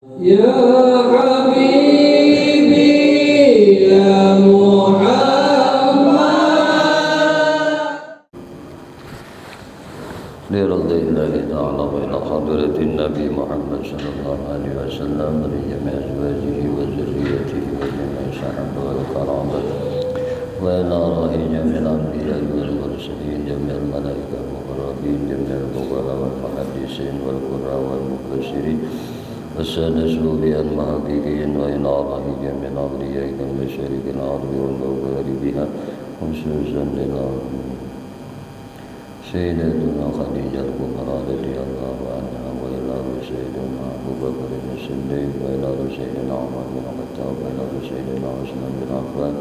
يا حبيبي يا محمد لرضي الله تعالى وإلى حضرة النبي محمد صلى الله عليه وسلم ولجميع أزواجه وذريته وجميع صحبه والقرابة وإلى روح جميع الأنبياء والمرسلين جميع الملائكة المقربين جميع الفقهاء والمحدثين والقراء والمفسرين والسادة الأولياء المحققين وإلى روح جميع الأولياء المشارق الأرض والمغاربها خصوصا سيدتنا خديجة الكبرى رضي الله عنها وإلى سيدنا أبو بكر الصديق وإلى سيدنا عمر بن الخطاب وإلى سيدنا عثمان بن عفان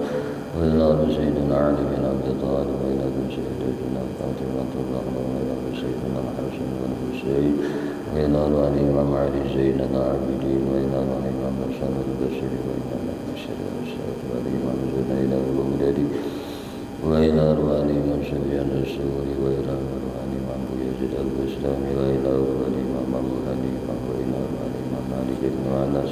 وإلى سيدنا علي بن أبي طالب وإلى سيدتنا فاطمة الزهراء وإلى سيدنا الحسن بن حسين وإلى الإمام علي زين العابدين وإلى الإمام الحسن البصري وإلى البشر والسيد والإمام زين البغدادي وإلى أرواح من سفيان الثوري وإلى أرواح من يزيد البستامي وإلى أرواح الإمام أبو حنيفة وإلى أرواح الإمام مالك بن أنس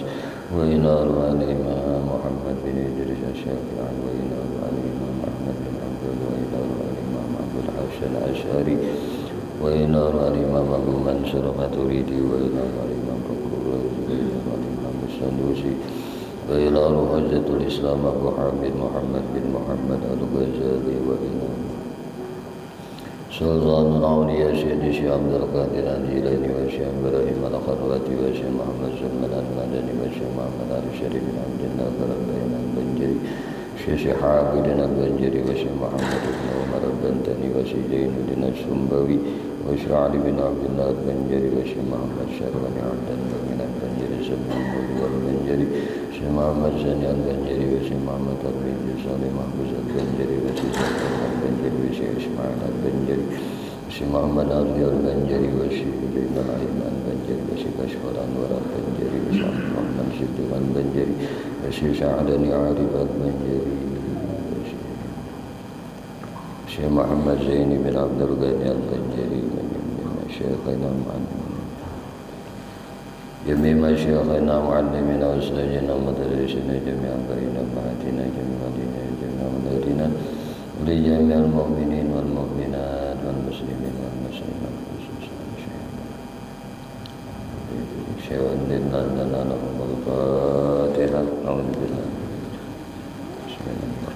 وإلى أرواح الإمام محمد بن إدريس الشافعي وإلى أرواح الإمام أحمد بن حنبل وإلى أرواح الإمام أبو الحسن الأشعري وإلى أرواح الإمام أبو منصور الماتريدي وإلى أرواح الإمام فخر الرازي وإلى أرواح الإمام السندوسي وإلى روح حجة الإسلام أبو حامد محمد بن محمد الغزالي وإلى سلطان الأولياء سيد الشيخ عبد القادر الجيلاني والشيخ إبراهيم الخرواتي والشيخ محمد سلمان المدني والشيخ محمد علي الشريف بن عبد الله كربين البنجري الشيخ حافظ البنجري والشيخ محمد بن عمر البنتني والشيخ زين الدين السنبوي والشيخ علي بن عبد الله البنجري والشيخ محمد شربني عبد الله من البنجري سلمان البنجري الشيخ محمد سني البنجري والشيخ محمد البن صالح محفوظ البنجري والشيخ سلمان البنجري والشيخ إسماعيل البنجري الشيخ محمد علي البنجري والشيخ زين العلم البنجري والشيخ أشفر أنور البنجري والشيخ محمد صديق البنجري والشيخ سعدني عارف البنجري الشيخ محمد زين بن عبد الغني البنجري من شيخنا جميع مشايخنا معلمنا وأستاذنا ومدرسنا جميعا بين أمهاتنا جميع ديننا جميع ولادنا ولجميع المؤمنين والمؤمنات والمسلمين والمسلمات خصوصا شيخ لنا لنا لهم الفاتحة أعوذ بالله بسم الله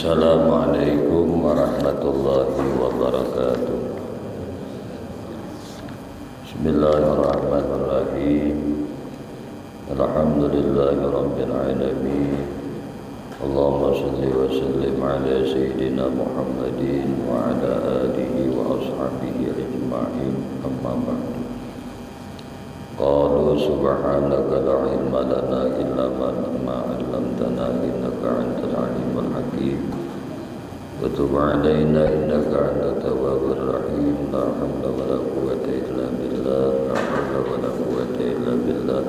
Assalamualaikum warahmatullahi wabarakatuh. Bismillahirrahmanirrahim. Alhamdulillahi rabbil alamin. Allahumma salli wa sallim ala sayyidina Muhammadin wa ala alihi wa ashabihi ajma'in. Amma ba'du. Qalu subhanaka la ilma lana illa ma 'allamtana innaka antal alimul hakim. Wa tub 'alaina innaka antat tawwabur rahim. La haula wa la quwwata illa billah. La haula wa la quwwata illa billah.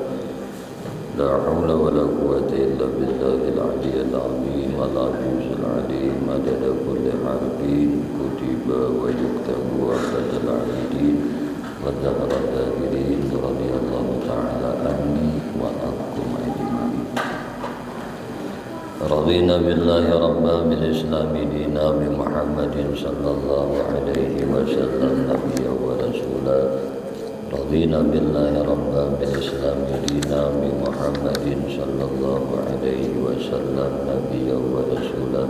La haula wa la quwwata illa billahil aliyyil azim. Al-'azizul 'alim. Adada kulli harfin kutiba wa yuktabu abadal 'abidin. وَالدَّهْرَ الدَّاهِرِينَ رَضِيَ اللَّهُ تَعَالَى عَنِّي وَعَنكُمْ أَجْمَعِينَ رَضِينَا بِاللَّهِ رَبًّا وَبِالْإِسْلَامِ دِينًا وَبِمُحَمَّدٍ صلى الله عليه وسلم نبيا ورسولا رضينا بالله ربا بالإسلام دينا بمحمد صلى الله عليه وسلم نبيا ورسولا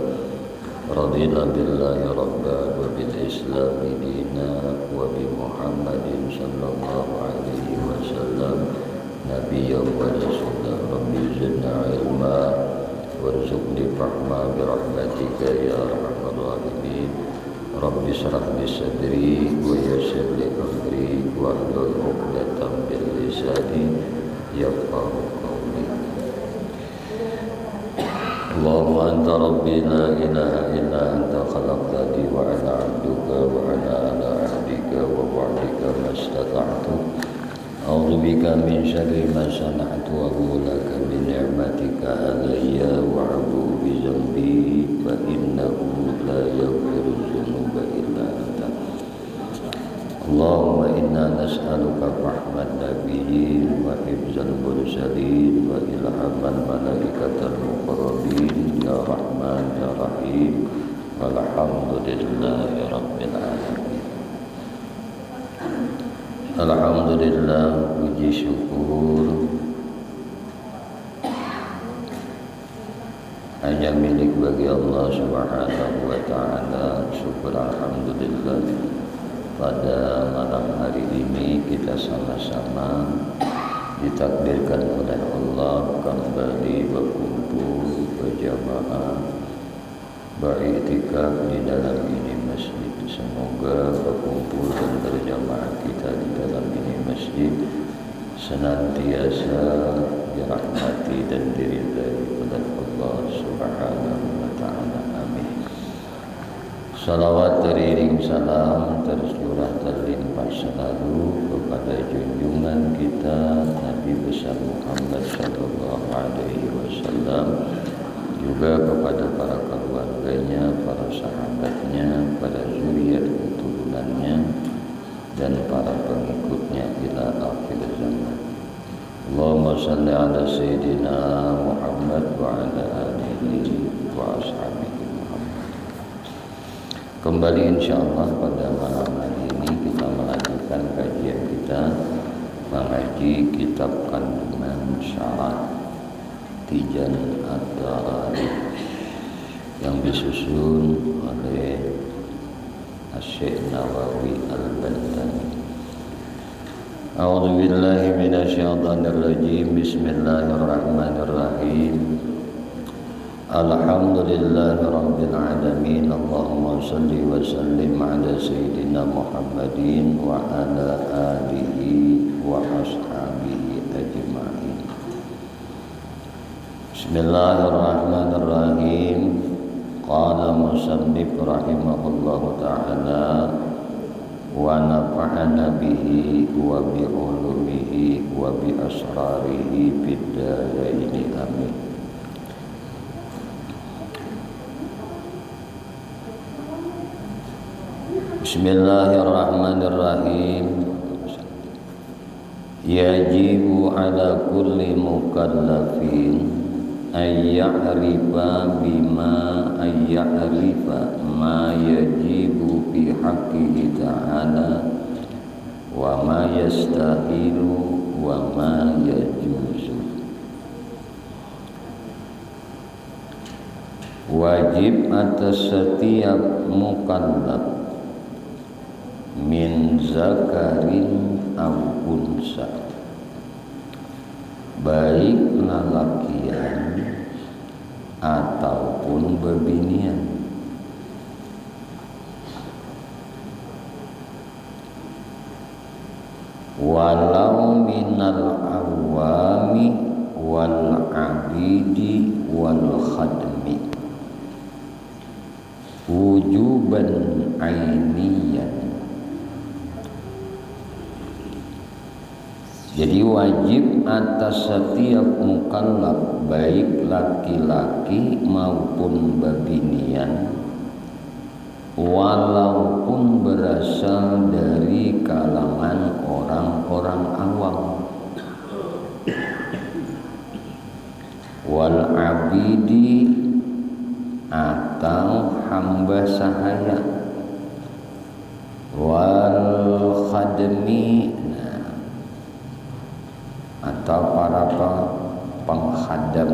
رضينا بالله ربا وبالإسلام دينا وبمحمد صلى الله عليه وسلم نبيا ورسولا رب زدنا علما وارزقني فهما برحمتك يا أرحم الراحمين Rabbi shrah li sadri wa yassir li amri wahlul 'uqdatam min lisani yafqahu qawli. Allahumma anta rabbi la ilaha illa anta khalaqtani wa ana 'abduka wa ana ala ahdika wa wa'dika mastata'tu. A'udzu bika min syarri ma sana'tu wa a'udzu laka min ni'matika alayya wa a'udzu bi dzambi fa innahu la yaghfiru dzunuba illa anta. Allahumma inna nas'aluka rahmat nabiyyin wa hifzal mursalin wa ilhaman malaikatal muqarrabin ya rahman ya rahim walhamdulillahi rabbil alamin. Alhamdulillah, puji syukur hanya milik bagi Allah Subhanahu wa ta'ala. Syukur alhamdulillah, pada malam hari ini kita sama-sama ditakdirkan oleh Allah kembali berkumpul berjamaah beriktikaf di dalam ini masjid. Semoga berkumpul dan berjamaah kita di dalam ini masjid senantiasa dirahmati dan diridai oleh Allah Subhanahu wa ta'ala. Amin. Salawat teriring salam tercurah terlimpah selalu kepada junjungan kita Nabi besar Muhammad sallallahu alaihi wasallam, juga kepada para keluarganya, para sahabatnya, para zuriat keturunannya, dan para pengikutnya ila akhir zaman. Allahumma salli ala Sayyidina Muhammad wa ala alihi wa ashabihi Muhammad. Kembali insyaAllah pada malam hari ini kita melanjutkan kajian kita mengaji kitab kandungan syarat Tijan Ad-Darari yang disusun oleh Syekh Nawawi Al-Bantani. A'udzu billahi minasyaitonir rajim. Bismillahirrahmanirrahim. Alhamdulillahi rabbil alamin. Allahumma shalli wa sallim ala sayyidina Muhammadin wa ala alihi wa ashabihi ajma'in. Bismillahirrahmanirrahim. Qala musannif rahimahullahu ta'ala wa nafa'ana bihi wa bi ulumihi wa bi asrarihi fid dharaini amin. Bismillahirrahmanirrahim. Yajibu ala kulli mukallafin ayya'rifa ma yajibu fi haqqihi ta'ala wa ma yastahilu wa ma yajuzu. Wajib atas setiap mukallaf min zakarin aw unsa, baik lalakian ataupun bebinian, walau minal awami wal abidi wal khadmi wujuban ainiyan. Jadi wajib atas setiap mukallaf baik laki-laki maupun bebinian, walaupun berasal dari kalangan orang-orang awam, wal abidi atau hamba sahaya, wal khadmi atau para penghadam,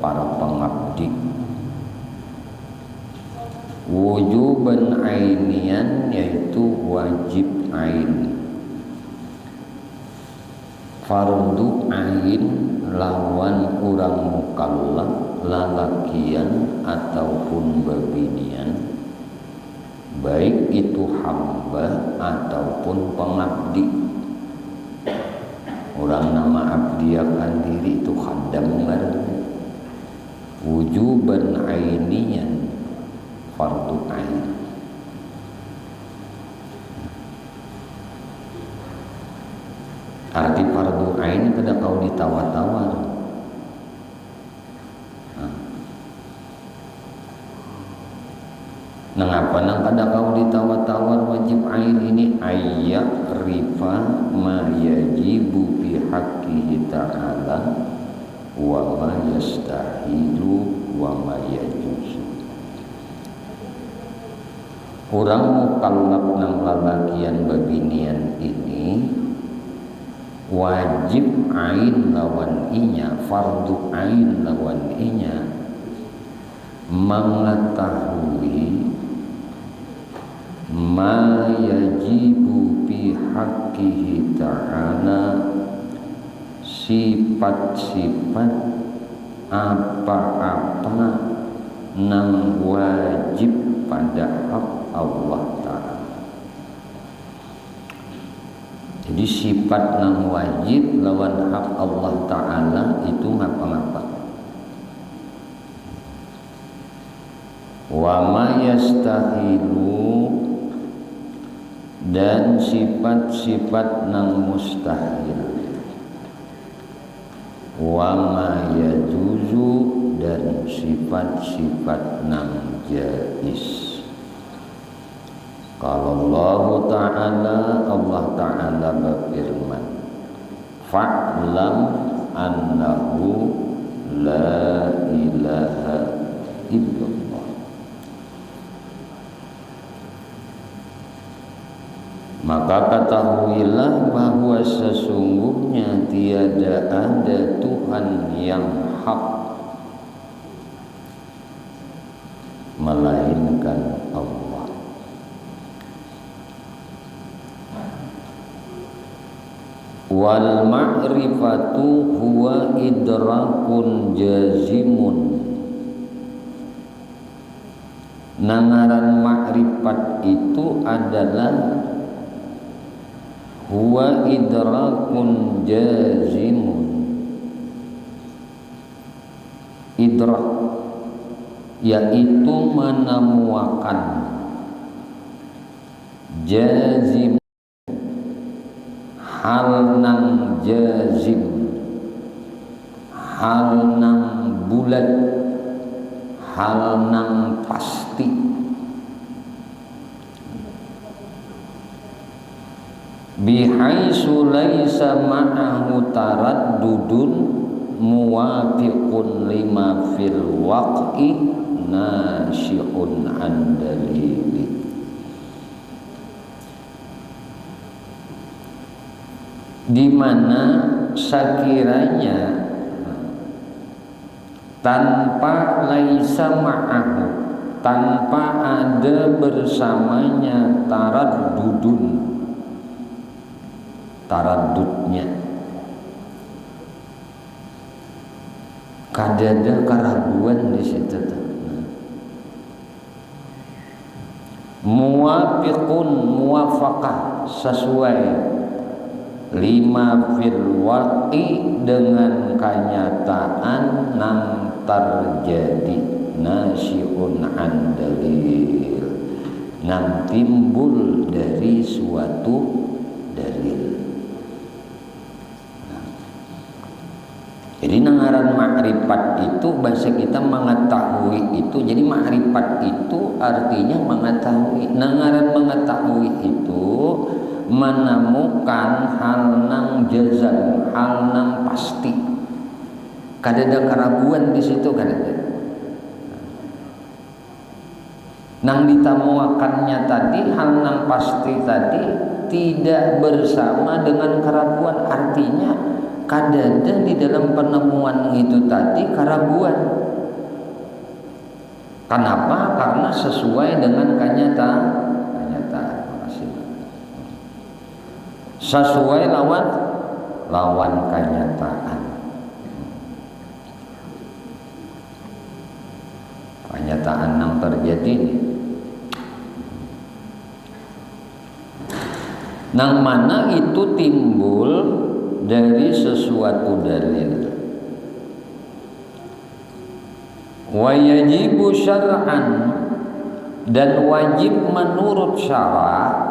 para pengabdi. Wujuban ainian yaitu wajib ain. Fardu ain lawan urang mukallaf lalakian ataupun bebinian baik itu hamba ataupun pengabdi. Orang nama abdiakan diri itu khaddam ngaranna. Wujuban ainian fardu ain. Arti fardu ain kada kau ditawar-tawar. Nangapa nang kada kau ditawar-tawar wajib ain ini ayyak rifa ma yajibu fi haqqihi ta'ala wa ma yastahilu wa ma yajuzu. Urang mukallaf nang lalakian babinian ini wajib ain lawan inya, fardu ain lawan inya mengetahui ma yajibu bi haqqihi ta'ala, sifat-sifat apa-apa nang wajib pada hak Allah Ta'ala. Jadi sifat nang wajib lawan hak Allah Ta'ala itu ngapa-ngapa. Wa ma yastahilu, dan sifat-sifat nang mustahil. Wa ma yajuzu, dan sifat-sifat nang jaiz. Kalau Allah Ta'ala berfirman, fa'lam annahu la ilaha illallah. Maka ketahuilah bahwa sesungguhnya tiada ada Tuhan yang hak melainkan Allah. Wal ma'rifatu huwa idrakun jazimun. Nangaran ma'rifat itu adalah huwa idrakun jazimun. Idrak yaitu menemukan, jazim hal nang jazim, hal nang bulat, hal nang pasti. Bihaitsu laisa ma'ahu taraddudun muwafiqun lima fil waqi nasyi'un an dalili. Di mana sekiranya tanpa laisa ma'ahu, tanpa ada bersamanya taraddudnya, kadada keraguan di situ. Muwafiqun, muwafaqah, sesuai, lima fil waqi, dengan kenyataan nang terjadi, nasyi'un an dalil, nang timbul dari suatu dalil. Jadi nangaran makrifat itu bahasa kita mengetahui itu. Jadi makrifat itu artinya mengetahui. Nangaran mengetahui itu menemukan hal nang jazam, hal nang pasti. Kadada keraguan di situ, kadada. Nang ditemukannya tadi, hal nang pasti tadi tidak bersama dengan keraguan, artinya kadada di dalam penemuan itu tadi keraguan. Kenapa? Karena sesuai dengan kenyataan. Sesuai lawan kenyataan. Kenyataan yang terjadi ini. nang mana itu timbul dari sesuatu dalil. Wa yajibu syar'an, dan wajib menurut syara'.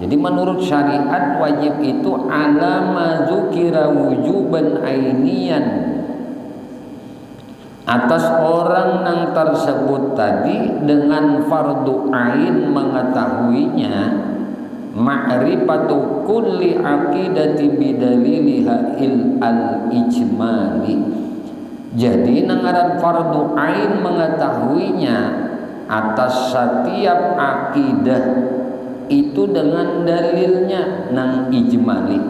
Jadi menurut syariat wajib itu ala ma dzukira wujuban ainian, atas orang yang tersebut tadi dengan fardu ain mengetahuinya, ma'rifatu kulli aqidati bidaliliha al-ijmali. Jadi nangaran fardu ain mengetahuinya atas setiap akidah itu dengan dalilnya nang ijmali.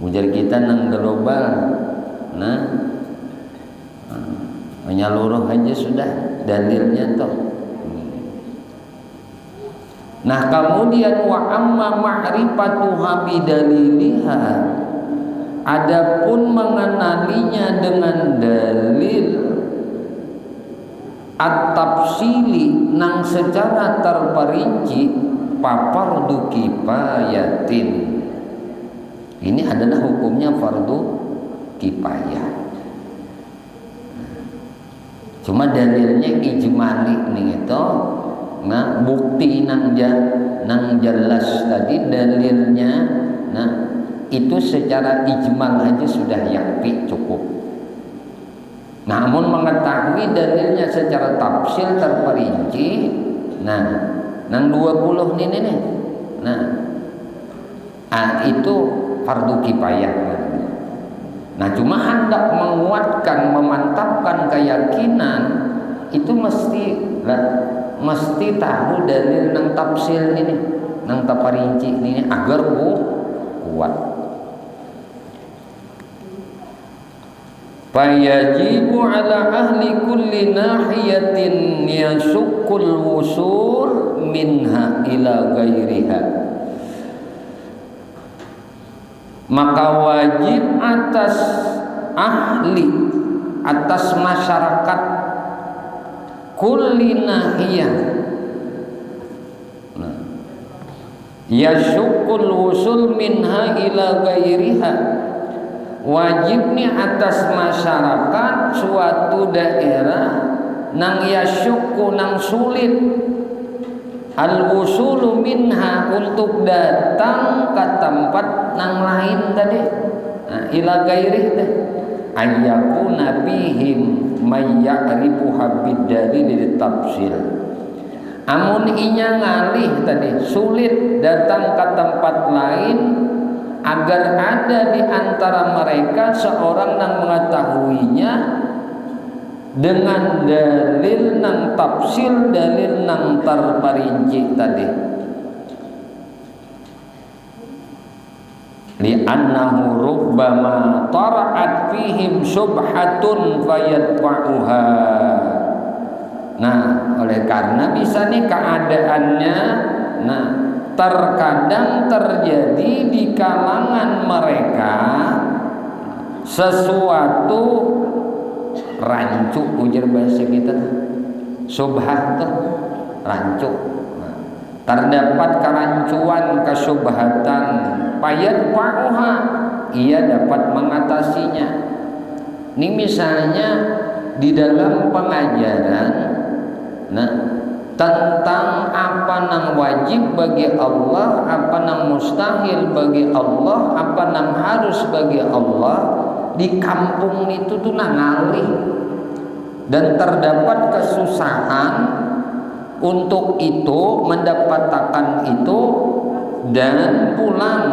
Ujar kita nang global, nah menyeluruh aja sudah dalilnya toh. Nah kemudian wa amma ma'rifatuha bidaliliha, adapun mengenalinya dengan dalil at-tafsili nang secara terperinci, fardu kifayatin. Ini adalah hukumnya fardu kifayah. Cuma dalilnya ijmali nih itu. Nah, bukti nang jelas tadi dalilnya, nah itu secara ijmal aja sudah yakfi, cukup. Namun mengetahui dalilnya secara tafsil terperinci, nah nang 20 ini nih, nah itu fardu kifayah. Nah cuma hendak menguatkan, memantapkan keyakinan itu mesti tahu dalil nang tafsil ini, nang terperinci ini agar kuat. Fayajibu ala ahli kulli nahiyatin yasuqqul wusul minha ila ghairiha. Maka wajib atas ahli, atas masyarakat kulli nahiyah, yasuqqul wusul minha ila ghairiha, wajib nih atas masyarakat suatu daerah nang yasyukku nang sulit al-wusulu minha untuk datang ke tempat nang lain tadi, nah, ila gairih teh ayyakuna bihim may ya'rifu habid dalil tafsil. Amun inya ngalih tadi sulit datang ke tempat lain, agar ada di antara mereka seorang yang mengetahuinya dengan dalil nang tafsil, dalil nang terperinci tadi. Li'annahu rubbama tara'at fihim subhatun fayadfa'uha. Nah, oleh karena bisa nih keadaannya, nah terkadang terjadi di kalangan mereka sesuatu rancu, ujar bahasa kita subhat tuh rancu. Nah, terdapat kerancuan, kesubhatan, payat fa'uha, ia dapat mengatasinya. Ini misalnya di dalam pengajaran, nah tentang apa yang wajib bagi Allah, apa yang mustahil bagi Allah, apa yang harus bagi Allah, di kampung itu tuh ngalih dan terdapat kesusahan untuk itu, mendapatkan itu, dan pulang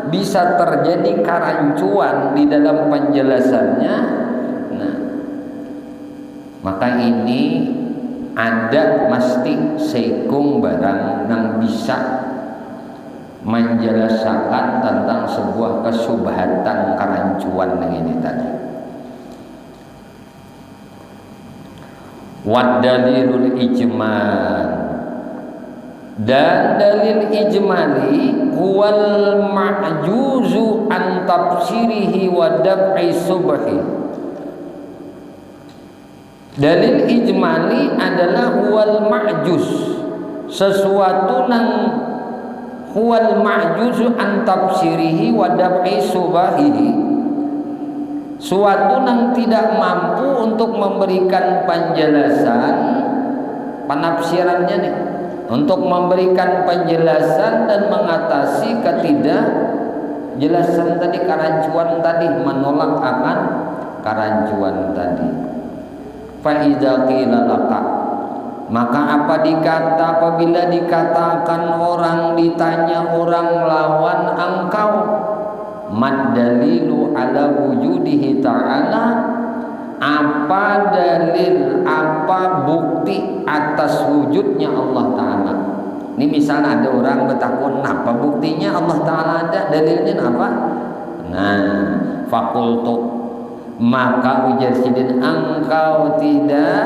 bisa terjadi kerancuan di dalam penjelasannya. Nah, maka ini ada mesti sekung barang yang bisa menjelaskan tentang sebuah kesubhatan, kerancuan yang ini tadi. Wad dalilul ijmal, dan dalil ijmali huwal ma'juzu an tafsirihi wa dab'i subhi. Dalil ijmali adalah huwal ma'juz, sesuatu yang huwal ma'juzu an tafsirihi wa dab'i subahihi, suatu yang tidak mampu untuk memberikan penjelasan penafsirannya nih, untuk memberikan penjelasan dan mengatasi ketidakjelasan tadi, kerancuan tadi, menolak akan kerancuan tadi. Fa idza qila laka, maka apabila dikatakan orang, ditanya orang lawan engkau, mad dalilu ala wujudihi ta'ala, apa dalil, apa bukti atas wujudnya Allah Ta'ala. Ini misalnya ada orang bertakun, apa buktinya Allah Ta'ala ada, dalilnya apa? Nah, fakultu, maka ujar sidin engkau tidak,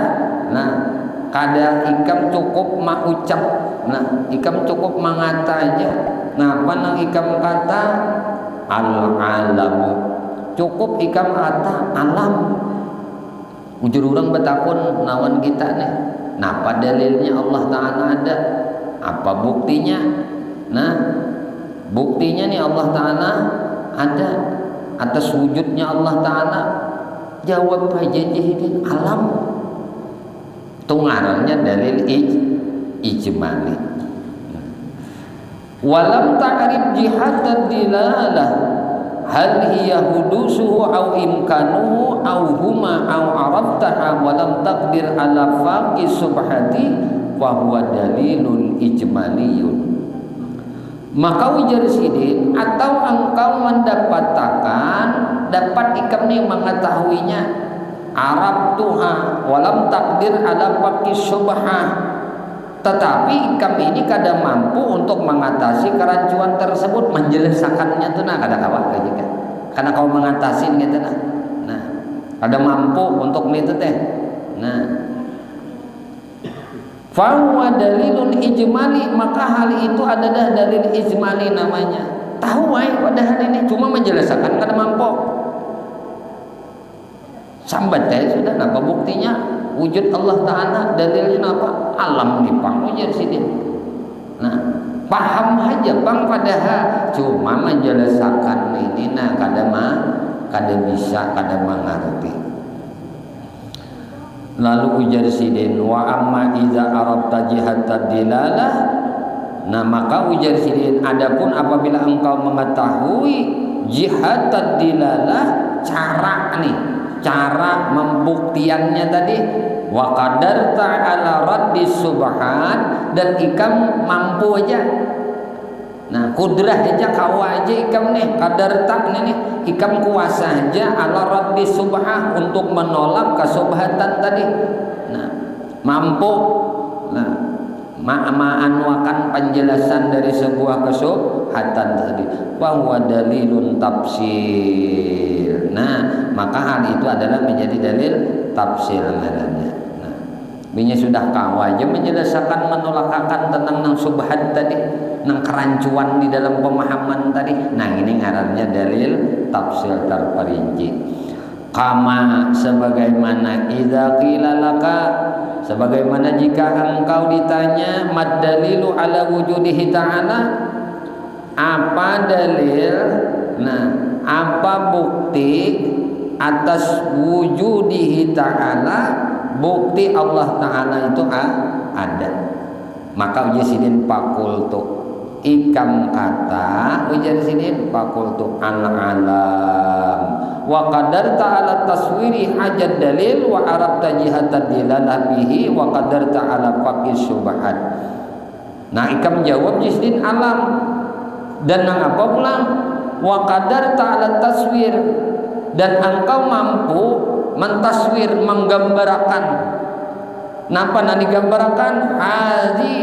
nah kada ikam cukup mengucap, nah ikam cukup mengata aja. Nah apa nang ikam kata al-alamu, cukup ikam kata alam. Ujur orang bertakun nawan kita nih, nah apa dalilnya Allah Ta'ala ada, apa buktinya? Nah buktinya nih Allah Ta'ala ada atas wujudnya Allah Ta'ala. Jawab aja jahilin alam, tunggarannya dalil ijmali. Walam ta'rif jihad dilalah, hal hiya hudusuhu au imkanuhu au huma au araftaha walam taqdir ala faqi subhati wa huwa dalilun ijmaliyun. Maka ujar sidin, atau engkau mendapatkan, dapat ikam nih mengetahuinya, Arab tuha walam takdir ala faqi subhah, tetapi ikam ini kadang mampu untuk mengatasi kerancuan tersebut, menjelaskannya tuh nah kada kawat aja kan, karena kau mengatasi gitu nah kada mampu untuk itu teh. Nah fahuwa dalilun ijmali, maka hal itu adalah dalil ijmali namanya. Tahu pada hal ini cuma menjelaskan kada mampu. Sambat sudah, apa buktinya wujud Allah Ta'ala, dalilnya apa? Alam dipang ujar sidin. Nah paham aja bang padahal cuma menjelaskan ini nah kada bisa, kada mengerti. Lalu ujar sidin, wa amma iza arabta jihatat dilalah, nah maka ujar sidin, adapun apabila engkau mengetahui jihatat dilalah, cara nih, cara membuktiannya tadi, wa qadarta ala raddi subhan, dan ikam mampu aja, nah kudrah aja kau aja ikam nih, qadarta nih ikam kuasa aja ala raddi subhah, untuk menolak kesubhatan tadi. Nah mampu, nah ma'anwakan penjelasan dari sebuah kesubhatan tadi, wa huwa dalilun tafsir. Nah maka hal itu adalah menjadi dalil tafsir namanya. Nah binya sudah kau aja menjelaskan, menolakakan tentang nang subhat tadi, nang kerancuan di dalam pemahaman tadi. Nah ini ngarannya dalil tafsir terperinci. Kama sebagaimana idza qila laka, sebagaimana jika engkau ditanya, mad dalilu ala wujudihi ta'ala, apa dalil, nah apa bukti atas wujudihi ta'ala, bukti Allah Ta'ala itu ada. Maka ujar sidin fakultu, ikam kata ujar sidin fakultu al-alam wa qadarta ala taswiri hajat dalil wa arabta jihatat dilalah bihi wa qadarta ala faqis subhat. Nah ikam jawab jisdin alam, dan nang apa pulang wa qadarta ala taswir, dan engkau mampu mentaswir, menggambarkan. Napa nak digambarkan?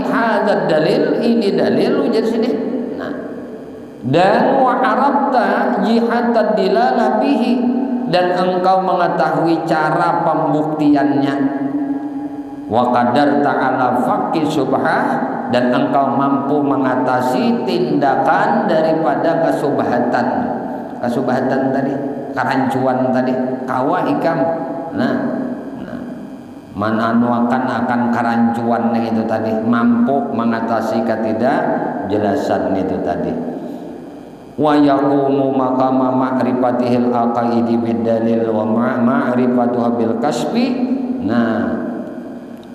Hadzal dalil, ini dalil ujar sini. Nah, dan wa arabta jihatat dilalah bihi, dan engkau mengetahui cara pembuktiannya. Wa qadarta ala faqi subhah, dan engkau mampu mengatasi tindakan daripada kesubhatan. Kesubhatan tadi, kerancuan tadi, kawa ikam. Nah menanwakan akan kerancuan itu tadi, mampu mengatasi jelasan itu tadi. Wa yaqumu maqama ma'rifatihil aqaidi bidalil wa ma'rifatuha bil kasbi. Nah,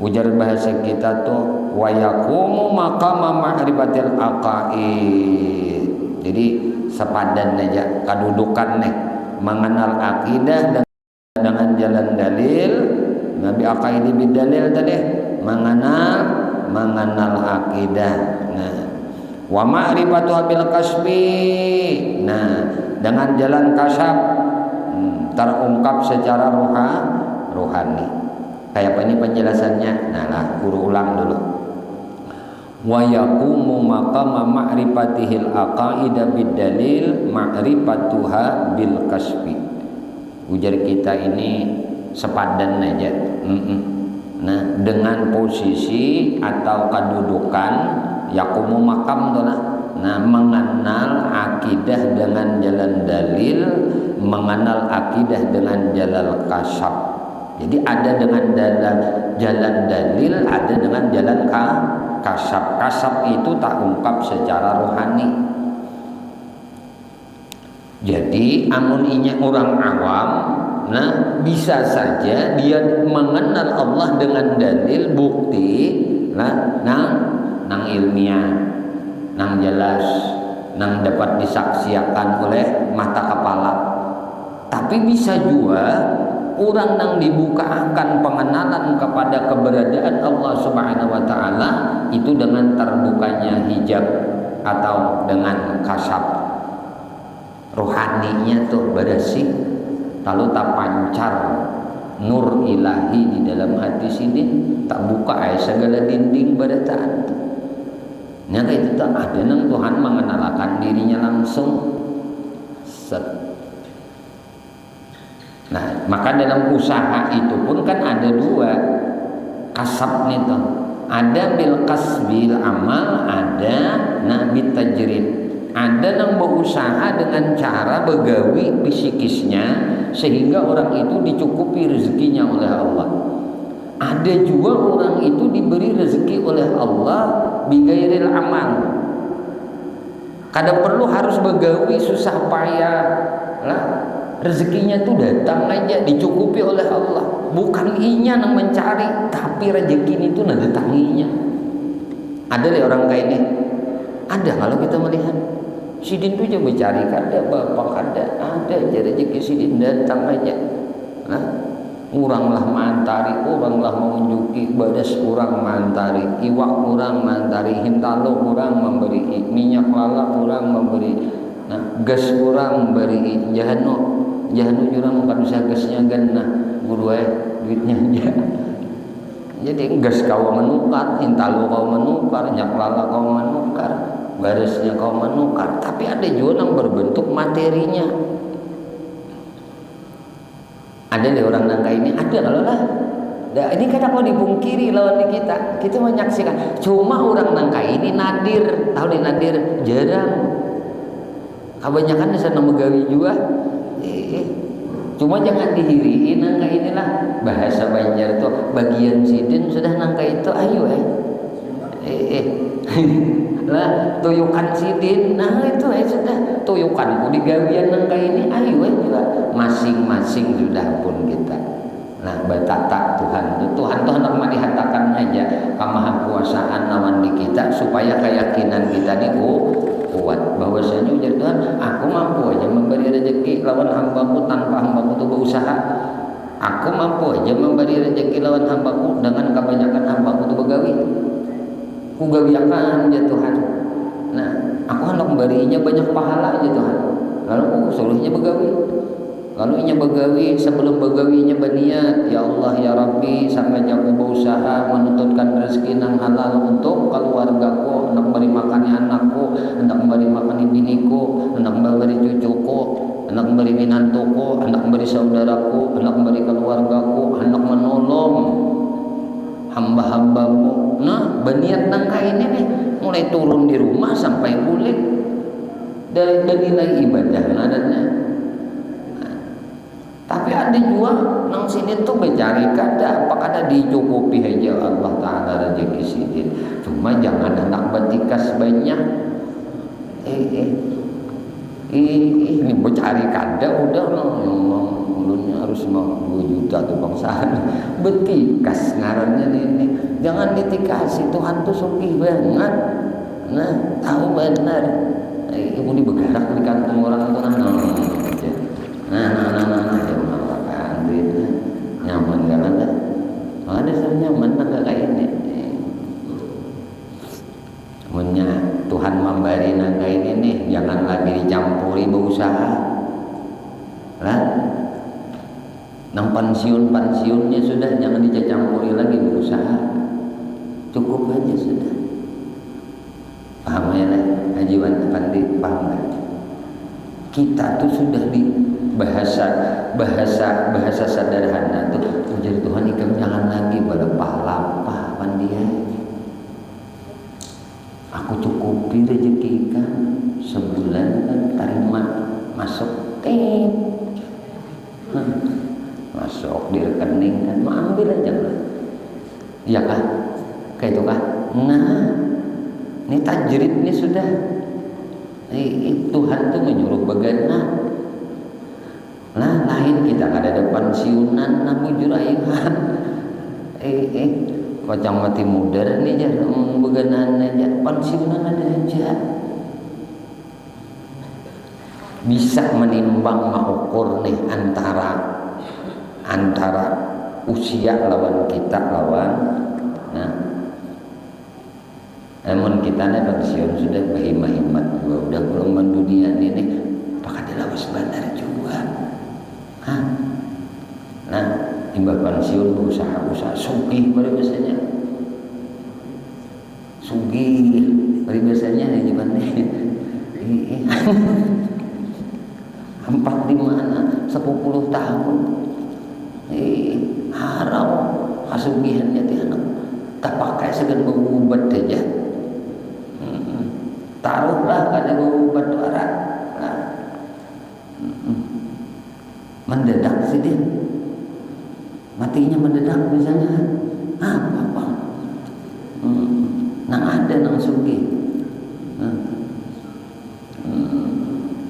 ujar bahasa kita tuh wa yaqumu maqama ma'rifatil aqaid. Jadi sepadan aja kedudukan nih mengenal akidah dengan jalan dalil. Nabi aqaidi bidalil tadi mengenal akidah. Nah, wa ma'rifatuha bil kasbi. Nah, dengan jalan kasab terungkap secara rohani. Kayak apa ini penjelasannya? Nah, lah guru ulang dulu. Wa yaqumu maqama ma'rifatihil aqaida bidalil ma'rifatuha bil kasbi. Ujar kita ini sepadan aja. Nah, dengan posisi atau kedudukan yaqumu maqam tuh lah. Nah, mengenal akidah dengan jalan dalil, mengenal akidah dengan jalan kasab. Jadi ada dengan jalan dalil, ada dengan jalan kasab. Kasab itu tak ungkap secara rohani. Jadi amuninya orang awam, nah bisa saja dia mengenal Allah dengan dalil bukti, nang ilmiah, nang jelas, nang dapat disaksikan oleh mata kepala. Tapi bisa juga orang nang dibukakan pengenalan kepada keberadaan Allah Subhanahu wa taala itu dengan terbukanya hijab atau dengan kasab. Rohaninya tuh bersih, lalu tak pancar nur ilahi di dalam hati sini, tak buka segala dinding berataan. Nyata itu tak ada nang Tuhan mengenalkan dirinya langsung. Nah, maka dalam usaha itu pun kan ada dua kasab itu. Ada bil kasbil amal, ada nabi tajrid. Ada yang berusaha dengan cara begawi psikisnya sehingga orang itu dicukupi rezekinya oleh Allah. Ada juga orang itu diberi rezeki oleh Allah bigairil amal. Kadang perlu harus begawi susah payah lah. Rezekinya tuh datang aja dicukupi oleh Allah. Bukan inya yang mencari, tapi rezeki itu nah datanginya. Ada deh orang kayak ini. Ada kalau kita melihat. Sidin tuh aja mencari, ada bapak, ada aja rezeki sidin datang aja. Nah, uranglah mantari, uranglah mengunjuki badas urang mantari, iwak urang mantari, hintalo urang memberi, minyak lala urang memberi, nah gas urang beri, jahanu jurang bukan bisa gasnya ganna, guru duitnya aja. Jadi gas kau menukar, hintalo kau menukar, minyak lala kau menukar. Barisnya kau menukar, tapi ada juga yang berbentuk materinya. Ada deh orang nangka ini, ada kalau lah. Nah, ini kadang mau dipungkiri lawan kita menyaksikan. Cuma orang nangka ini nadir, tahu nih nadir, jarang. Kebanyakan di sana megawi juga. Cuma jangan dihiriin nangka inilah bahasa Banjar itu bagian sidin sudah nangka itu ayo lah tuyukan sidin, nah itu sudah tuyukanku di gawian nangka ini ayo juga masing-masing sudah pun kita. Nah betata Tuhan hendak dihatakan aja kemahakuasaan lawan di kita supaya keyakinan kita kuat bahwasanya ujar Tuhan, aku mampu aja memberi rezeki lawan hambaku tanpa hambaku itu berusaha. Aku mampu aja memberi rezeki lawan hambaku dengan kebanyakan hambaku itu begawi. Ku gawiakan ya Tuhan. Nah, aku hendak memberinya banyak pahala ya Tuhan. Lalu aku suruhnya begawi. Lalu inya begawi, sebelum begawinya berniat, ya Allah ya Rabbi, sampai aku berusaha menuntutkan rezeki yang halal untuk keluargaku, hendak memberi makan anakku, hendak memberi makan biniku, hendak memberi cucuku, hendak memberi minantuku, hendak memberi saudaraku, hendak memberi keluargaku, hendak menolong hamba-hambamu. Nah, berniat nangka ini nih mulai turun di rumah sampai kulit dari nilai ibadah adanya. Nah, tapi ada juga nang sini tuh mencari kada apa kada dicukupi aja Allah Taala rezeki sidin. Cuma jangan hendak bertikas banyak. ini mau cari kada udah loh, ya Allah, ulunnya harus 50 juta tuh bangsa. Betikas ngarannya ini, jangan ditikasi, Tuhan tuh sugih banget. Nah, tahu benar. Ibu ini bergerak di kantong orang itu nah, ya makan duitnya nyaman kan ada. Ada sebenarnya nyaman kayak ini. Punya Tuhan memberi naga ini nih, jangan lagi dicampuri berusaha lah. Nang pensiunnya sudah, jangan dicampuri lagi berusaha, cukup aja sudah. Paham ya Haji Pandi, paham gak? Kita tuh sudah di bahasa sederhana tuh ujar Tuhan ikam jangan lagi berpah-lapah pandia. Aku cukupi rezeki kan sebulan kan terima masuk masuk di rekening kan mau ambil aja lah, iya kah? Kayak itu kah? Nah, ini tajrid ini sudah Tuhan tuh menyuruh bagaimana nah lain kita kada ada pensiunan namun juraihan kocang mati muda nih aja beganan aja pensiunan ada aja bisa menimbang mengukur nih antara usia lawan kita lawan nah namun kita nih pensiun sudah berhimmat udah belum dunia ini pakai lawas bandar juga nah timbal pensiun usaha sugih biasanya sugih biasanya ya gimana empat di mana 10 tahun haram kasugihannya tiada tak pakai segan mengubat aja taruhlah kada mengubat warak mendadak sih dia matinya mendadak misalnya apa nang ada nang sugih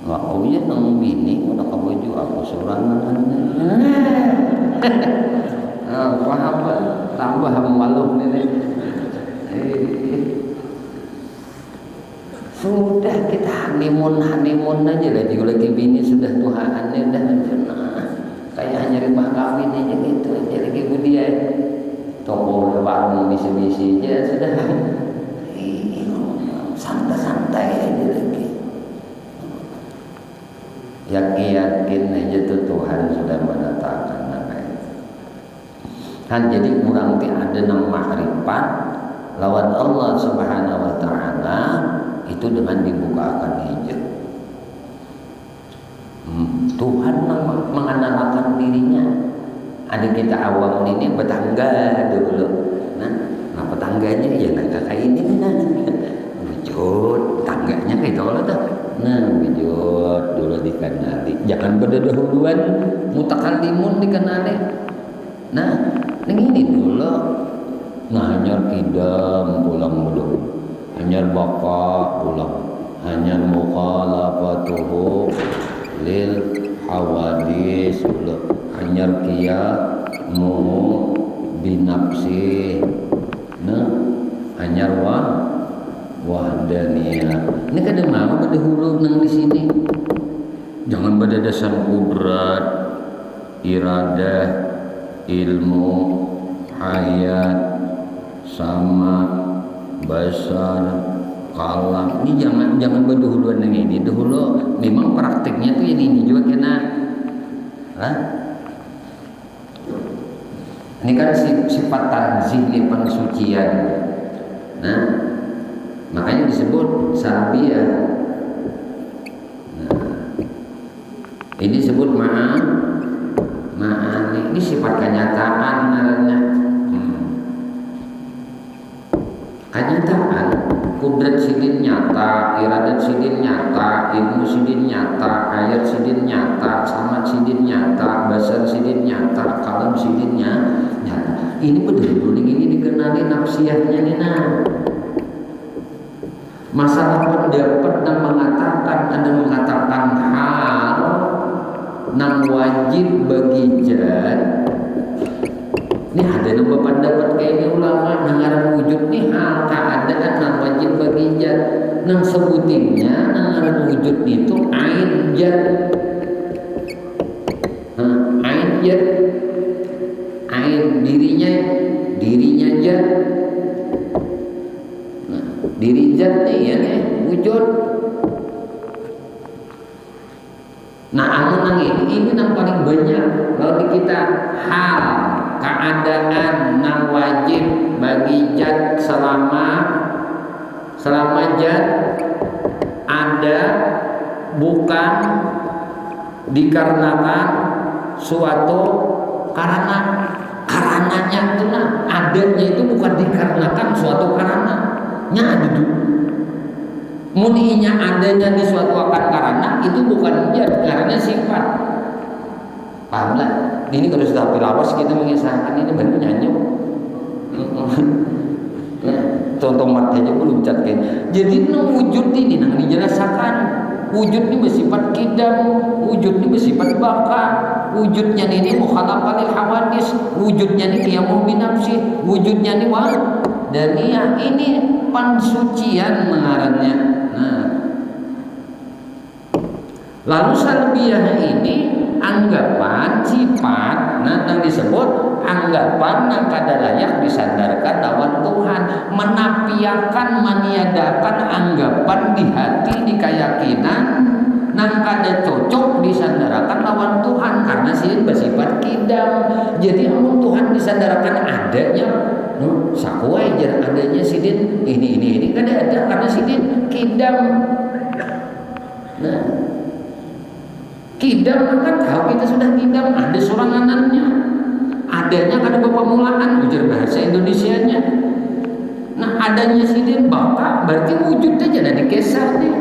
wah ya nang bini udah kabojo aku sorangan paham tambah malu nih sudah kita honeymoon aja lah juga lagi bini sudah Tuhan udah kayak hanya rumah kawin aja gitu jadi ibu dia toko warung misi aja sudah santai aja lagi yakin aja tuh Tuhan sudah menetapkan kan jadi kurang ada nang makrifat lawan Allah Subhanahu wa taala itu dengan dibukakan hijab Tuhan mengenalkan dirinya. Ada kita awam ini bertangga dulu nah petangganya ya kayak ini wujud tangganya kayak itu lah wujud dulu dikenali jangan berdahuluan mutakallimun dikenali ini dulu hanyar kidam pulang dulu hanyar baka pulang hanyar mukhalafatuhu lil hawadis dulu hanyar mu binafsi hanyar wahdaniyah ini kadang mau berdahulu nang di sini jangan pada dasar kudrat iradah ilmu hayat sama basar kalam ini jangan berdahuluan yang ini dahulu memang praktiknya tuh yang ini juga kena ini kan sifat tanzih nih pensucian makanya disebut salbiyah ini disebut ma'ani ini sifat kenyataan namanya kenyataan kudrat sidin nyata iradat sidin nyata ilmu sidin nyata ayat sidin nyata samat sidin nyata basar sidin nyata kalam sidin nyata ini betul-betul ini dikenali nafsiyahnya nih masalah pendapat dan mengatakan ada mengatakan hal nang wajib bagi jad. Ini ada nambah pendapat kayak ini ulama nangaran wujud nih hal keadaan nang wajib bagi jad. Nang sebutinnya nangaran wujud itu ain jad. Ain jad, ain dirinya jad. Diri zat nih ya nih wujud. Nah anu nang ini nang paling banyak kalau di kita hal keadaan nang wajib bagi zat selama zat ada bukan dikarenakan suatu karenanya itu nah adanya itu bukan dikarenakan suatu karena ada tuh muninya adanya di suatu akan karena itu bukan jad karena sifat. Paham lah ini kalau sudah lawas kita mengisahkan ini benar nyanyi contoh mata aja belum catkan. Jadi wujud ini nang dijelaskan wujud ini bersifat kidam, wujud ini bersifat baka, wujudnya ini mukhalafah lil hawadis, wujudnya ini qiyamul binafsi, wujudnya ini daniyah. Ini pansucian mengarannya. Nah, lalu salbiyah ini anggapan sifat yang disebut anggapan yang kada layak disandarkan lawan Tuhan, menafiakan meniadakan anggapan di hati di keyakinan nang kada cocok disandarkan lawan Tuhan karena sih bersifat kidam. Jadi amun Tuhan disandarkan adanya sakuai jar adanya sidin ini kada ada karena sidin kidam. Nah, kidam kan tahu kita sudah kidam ada soranganannya, adanya kada pemulaan ujar bahasa Indonesianya. Nah adanya sidin baka berarti wujudnya jadi kesar nih.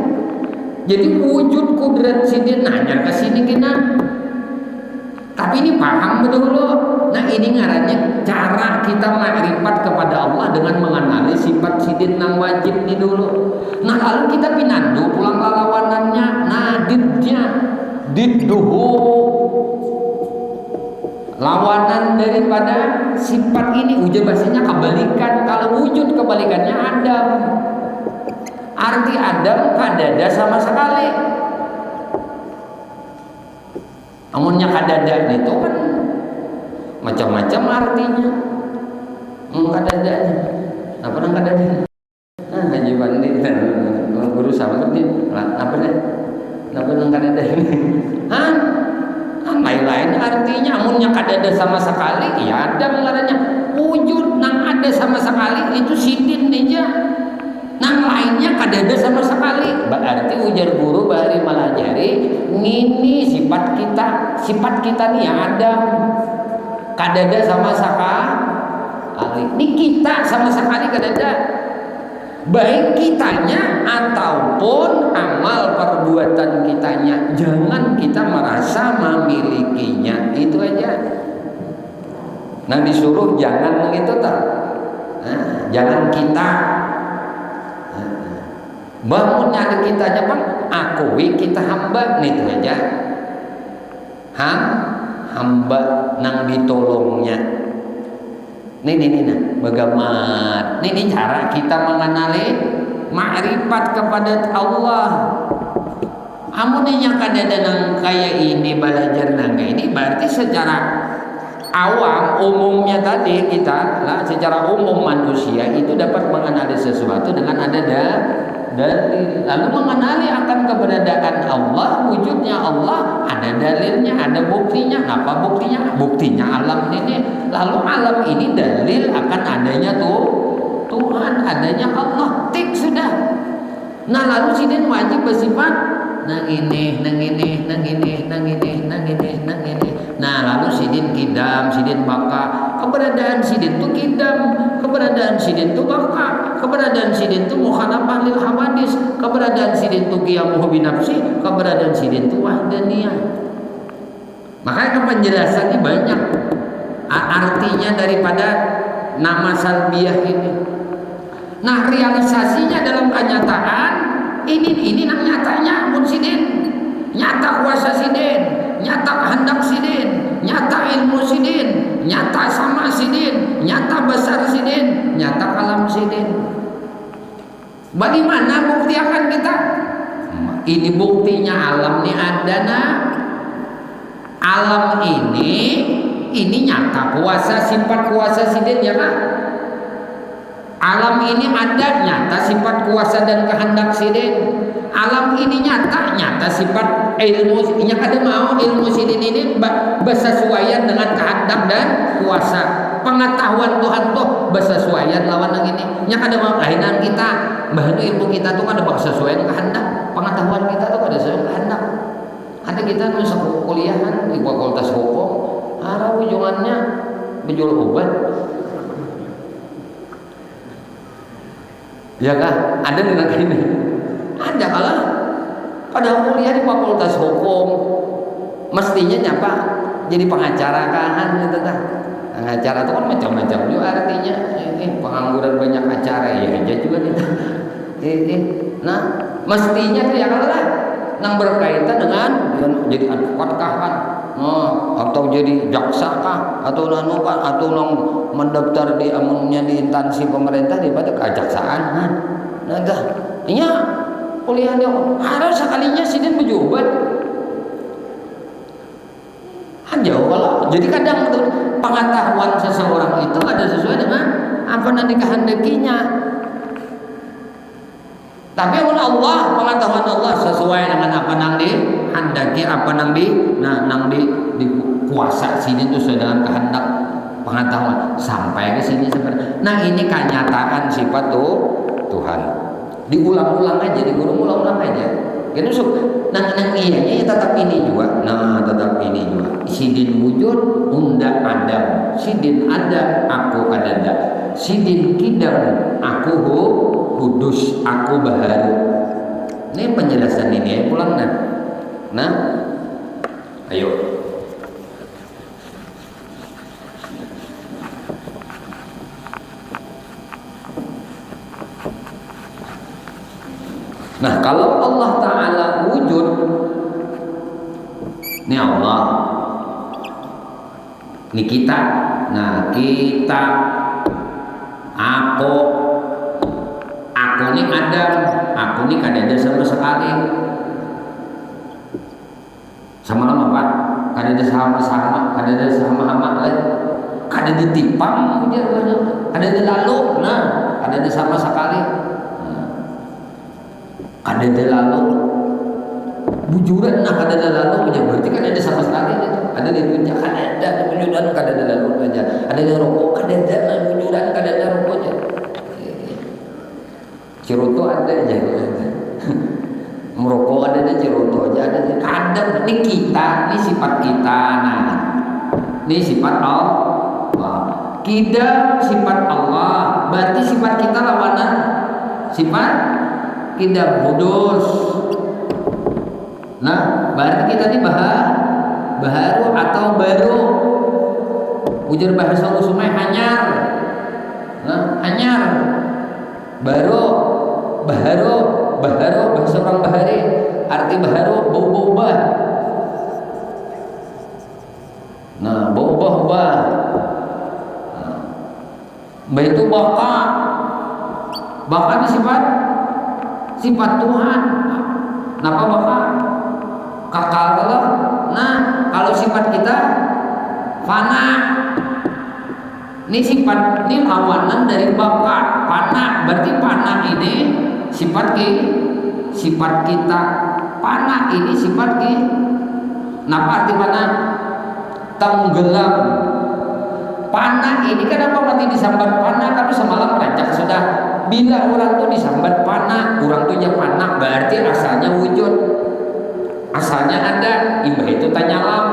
Jadi wujud kudrat sidin nanya ke sini kena. Tapi ini paham betul loh. Nah ini ngarannya cara kita makrifat kepada Allah dengan mengenali sifat sidin nang wajib ini dulu. Nah lalu kita pinandu pulang lawanannya. Nah didduhu lawanan daripada sifat ini ujar bahasanya kebalikan. Kalau wujud kebalikannya Adam. Arti Adam kadada sama sekali. Amunnya kadada itu kan macam-macam artinya. Kadadanya. Apa nang kadada? Haji Bandit guru sama tuh apa deh? Apa nang kadada ini? Lain-lain artinya. Amunnya kadada sama sekali, ya Adam ngarannya. Wujud nang ada sama sekali itu sidin aja. Nang lainnya kadada sama sekali. Berarti ujar guru bari malajari ini sifat kita nih yang ada kadada sama sekali. Ini kita sama sekali kadada. Baik kitanya ataupun amal perbuatan kitanya, jangan kita merasa memilikinya. Itu aja. Nah disuruh jangan gitu tak. Nah, jangan kita. Bangunnya ada kitanya bang, akui kita hamba, itu aja. Hamba nang ditolongnya. Nih, bagaimana? Ini cara kita mengenali makrifat kepada Allah. Amunnya kadada nang kayak ini belajar nang ini berarti secara awam umumnya tadi kita lah secara umum manusia itu dapat mengenali sesuatu dengan ada dalil, lalu mengenali akan keberadaan Allah, wujudnya Allah, ada dalilnya, ada buktinya. Apa buktinya? Buktinya alam ini. Lalu alam ini dalil akan adanya Tuhan, adanya Allah. Tik sudah. Nah lalu sidin wajib bersifat nang ini. Nah lalu sidin kidam, sidin baka. Keberadaan sidin itu kidam, keberadaan sidin itu baka, keberadaan sidin itu mukhalafah lil hawadis, keberadaan sidin itu qiyamuhu binafsi, keberadaan sidin itu wahdaniyah. Makanya penjelasannya banyak artinya daripada nama salbiyah ini. Nah realisasinya dalam kenyataan ini nang nyatanya mun sidin, nyata kuasa sidin, nyata kehendak sidin, nyata ilmu sidin, nyata sama sidin, nyata besar sidin, nyata kalam sidin. Bagaimana bukti akan kita? Ini buktinya alam ini ada nah. Alam ini nyata kuasa sifat kuasa sidin ya kan? Alam ini ada nyata sifat kuasa dan kehendak sidin. Alam ini nyata sifat ilmu nya kada mau ilmu sidin ini bersesuaian dengan kehendak dan kuasa. Pengetahuan Tuhan tuh bersesuaian lawan yang ini. Nya kada mau kainan kita, bahwa ilmu kita tuh kada bersesuaian kehendak. Pengetahuan kita tuh kada sesuai kehendak. Ada kita masuk kuliahan di fakultas hukum, arah ujungannya menjual obat. Ya kan? Ada di negara ini. Ada kalau pada kuliah di fakultas hukum mestinya nyapa jadi pengacara kan gitu kan. Pengacara itu kan macam-macam juga artinya. Pengangguran banyak acara ya aja juga gitu. Nah, mestinya tuh ya kalau nang berkaitan dengan jadi advokat kah kan? Atau jadi jaksa kah? Atau nang mendaftar di amunnya di instansi pemerintah daripada kejaksaan kan? Nah, dah. Iya, kuliahnya harus sekalinya sidin berjubat. Jauh kalau jadi kadang pengetahuan seseorang itu ada sesuai dengan apa yang dikehendakinya. Tapi Allah, pengetahuan Allah sesuai dengan apa yang dihendaki, apa yang di kuasa sini itu sesuai dengan kehendak pengetahuan sampai ke sini sebenarnya. Nah ini kenyataan sifat Tuhan. Diulang-ulang aja, diulang-ulang aja. Kan nang iya tetap ini juga. Nah tetap ini juga. Sidin wujud unda adam. Sidin ada aku kadada. Sidin kidam aku kudus aku baharu. Ini penjelasan ini ya pulang nah ayo nah kalau Allah Ta'ala wujud ini Allah ini kita nah kita aku ini Adam, aku ini kadada sama sekali. Sama lama Pak, kadada sama-sama, kadada sama-sama kadada tipang dia kadada lalu, nah kadada sama sekali. Kadada lalu bujuran nah kadada lalu ya berarti kadada sama sekali ada di puncak kadada bujuran kadada lalu aja. Ada di rokok kadada bujuran kadada rokoknya. Ciroto ada aja, merokok ada ciroto aja ada. Kadang ini kita, ini sifat kita, nah, ini sifat Allah. Kidam sifat Allah, berarti sifat kita lawanan sifat kidam kudus. Nah, berarti kita ini baharu atau baru. Ujar bahasa usumai hanyar, nah, hanyar, baru. Baharu bahasa orang bahari arti baharu bau-bau. Nah bau-bau nah, itu baka ini sifat Tuhan. Kenapa baka kakal kalau nah kalau sifat kita fana ini sifat ini lawanan dari baka pana berarti pana ini sifat kita panah ini sifat Napa arti panah? Tenggelam. Panah ini kenapa mati disambat panah? Kalau semalam ngajak sudah bila orang tuh disambat panah, orang tuh ya panah berarti asalnya wujud, asalnya ada, imbah itu tanyalam,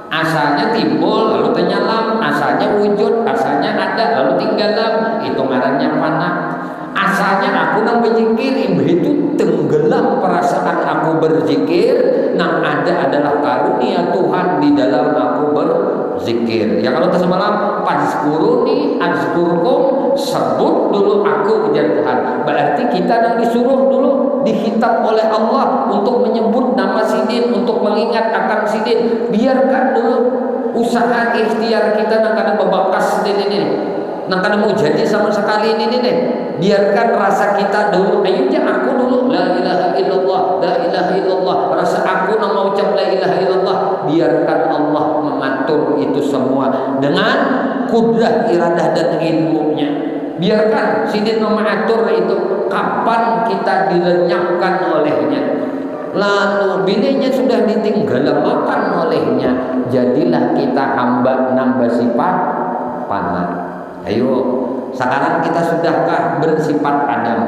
asalnya timbul lalu tanyalam, asalnya wujud, asalnya ada lalu tinggalam, itu ngarannya panah. Asalnya aku nang berzikir, imbah itu tenggelam perasaan aku berzikir, nang ada adalah karunia Tuhan di dalam aku zikir. Ya kalau semalam fazkuruni azkurkum, sebut dulu aku ujar Tuhan. Berarti kita yang disuruh dulu, dihitab oleh Allah untuk menyebut nama Sidin, untuk mengingat akan Sidin. Biarkan dulu usaha ikhtiar kita nang kada bebakas Sidin ini, nang kada mau jadi sama sekali ini nih. Biarkan rasa kita dulu, ayonya aku dulu la ilaha illallah, la ilaha illallah. Rasa aku nang mau ucap la ilaha illallah. Biarkan Allah mengatur itu semua dengan kudrah, iradah dan ilmunya. Biarkan Sidin mengatur itu kapan kita dilenyapkan olehnya. Lalu bininya sudah ditinggalkan olehnya. Jadilah kita hamba nang bersifat panah. Ayo, sekarang kita sudahkah bersifat Adam?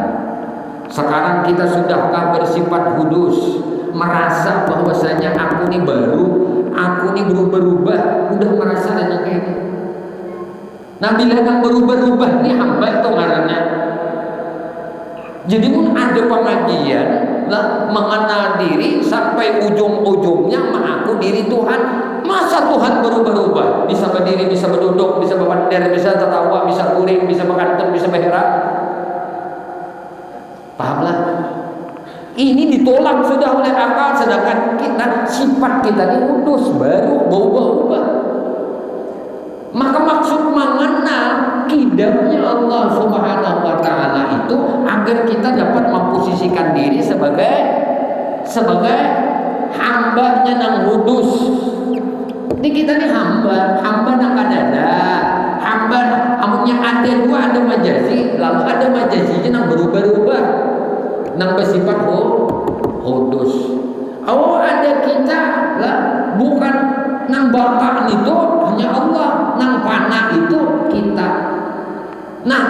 Sekarang kita sudahkah bersifat Hudus? Merasa bahwasanya aku ini baru, aku ini berubah-ubah, udah merasa dan kayak ini. Nah, bila yang berubah-ubah ini hamba itu karena. Jadi pun ada pengajian lah mengenal diri sampai ujung-ujungnya mengaku diri Tuhan. Masa Tuhan berubah-ubah? Bisa berdiri, bisa berduduk, bisa berbander, bisa tertawa, bisa kuring, bisa berkantun, bisa bergerak. Pahamlah? Ini ditolak sudah oleh akal, sedangkan kita sifat kita ini kudus, baru berubah-ubah. Maka maksud mengenal kidamnya Allah Subhanahu wa Ta'ala itu agar kita dapat memposisikan diri sebagai hambanya nang kudus. Ini kita nih hamba nang kadada, hamba amunnya ada dua, ada majazi, lalu ada majazinya nang berubah-ubah, nang bersifat kudus. Oh, ada kita lah, bukan nang baka itu hanya Allah, nang panah itu kita. Nah,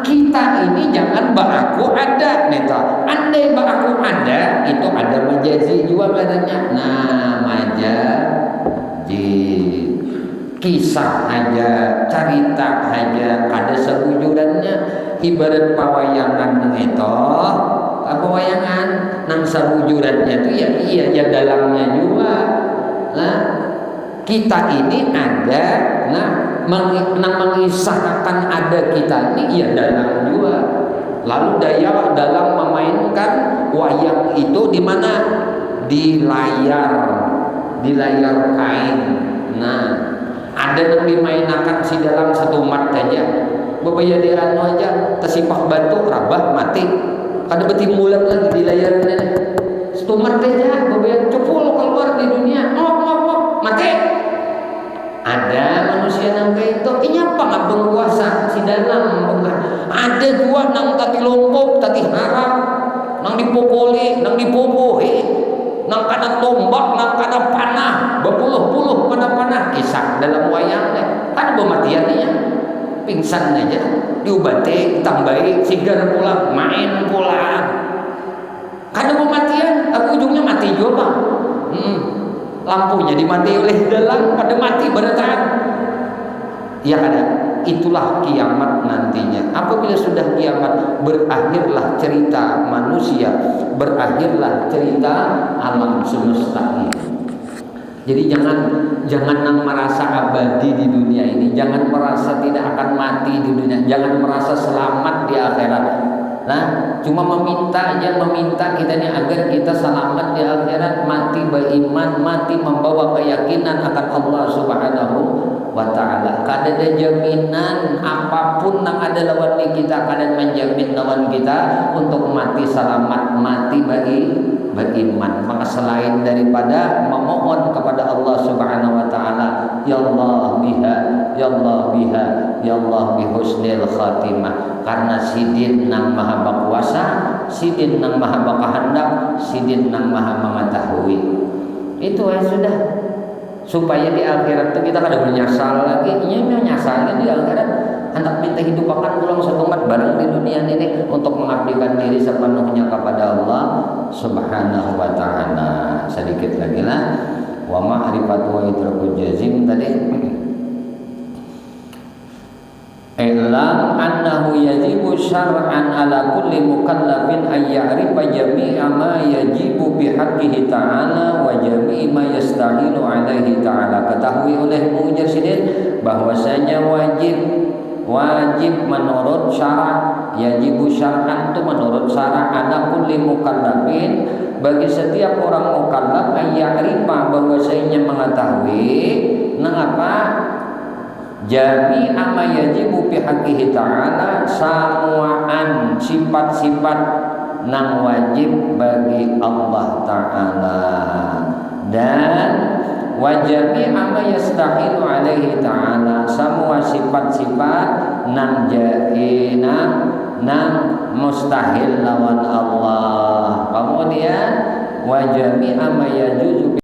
kita ini jangan bakaku ada neta. Andai bakaku ada, itu ada majazi juga badannya. Nah, kisah aja, cerita aja, ada sebujurannya. Ibarat pawayangan itu, pawayangan nang sebujurannya itu ya dalangnya juga. Nah, kita ini ada, nah mengisahkan ada kita ini ya dalang juga. Lalu daya dalam memainkan wayang itu di mana? Di layar kain. Nah, ada yang dimainakan si dalam satu mat aja, bebayar di anu aja, tersipak batu rabah mati, kada betimbulan lagi di layar ini. Satu mat aja, bebayar cepul keluar di dunia, mati. Ada manusia yang kayak itu, ini apa nggak berkuasa si dalam bukan? Ada dua nang tati lompok, tati harap, nang dipukuli, nang dipupuhi. Nang kana tombak, nang kana panah, berpuluh-puluh panah kisah dalam wayang kan pematiannya pingsan aja, diobati, ditambahi, sigar pula, main pula. Kada pematian, aku ujungnya mati juga bang. Lampunya dimati oleh dalang, pada mati beratan. Ya ada. Itulah kiamat nantinya. Apabila sudah kiamat, berakhirlah cerita manusia, berakhirlah cerita alam semesta ini. Jadi jangan merasa abadi di dunia ini, jangan merasa tidak akan mati di dunia, jangan merasa selamat di akhirat. Nah, cuma meminta kita ini agar kita selamat di akhirat, mati beriman, mati membawa keyakinan akan Allah Subhanahu wa Ta'ala. Kada ada jaminan apapun yang ada lawan kita, kada menjamin lawan kita untuk mati selamat, mati beriman. Maka selain daripada memohon kepada Allah Subhanahu wa Ta'ala, ya Allah biha, ya Allah biha, ya Allah bihusnil khatimah. Karena Sidin nang maha berkuasa, Sidin nang maha berkehendak, Sidin nang maha mengetahui. Itu ya sudah. Supaya di akhirat itu kita kada menyesal lagi. Iya menyesal di akhirat. Hendak minta hidup akan pulang satu umat bareng di dunia ini untuk mengabdikan diri sepenuhnya kepada Allah Subhanahu wa Ta'ala. Sedikit lagi lah. Wa ma'rifatu wa idrakul jazim tadi. Ilam annahu yajibu syar'an ala kulli mukallafin ay ya'rifa jami'a ma yajibu bihaqqihi ta'ala wa jami'a ma yastahilu alaihi ta'ala. Ketahui olehmu ujar sidin bahwasanya wajib menurut syarak, yajibu syar'an itu menurut syarak ala kulli mukallafin, bagi setiap orang mukallaf ayya'rifa bahwasanya mengetahui apa jami'a ma yajibu fi haqqihi ta'ala, samuan sifat-sifat nang wajib bagi Allah Ta'ala, dan wajami amma yastahilu alaihi ta'ala, semua sifat-sifat nang jaina nang mustahil lawan Allah. Kemudian wajami amma yajuzu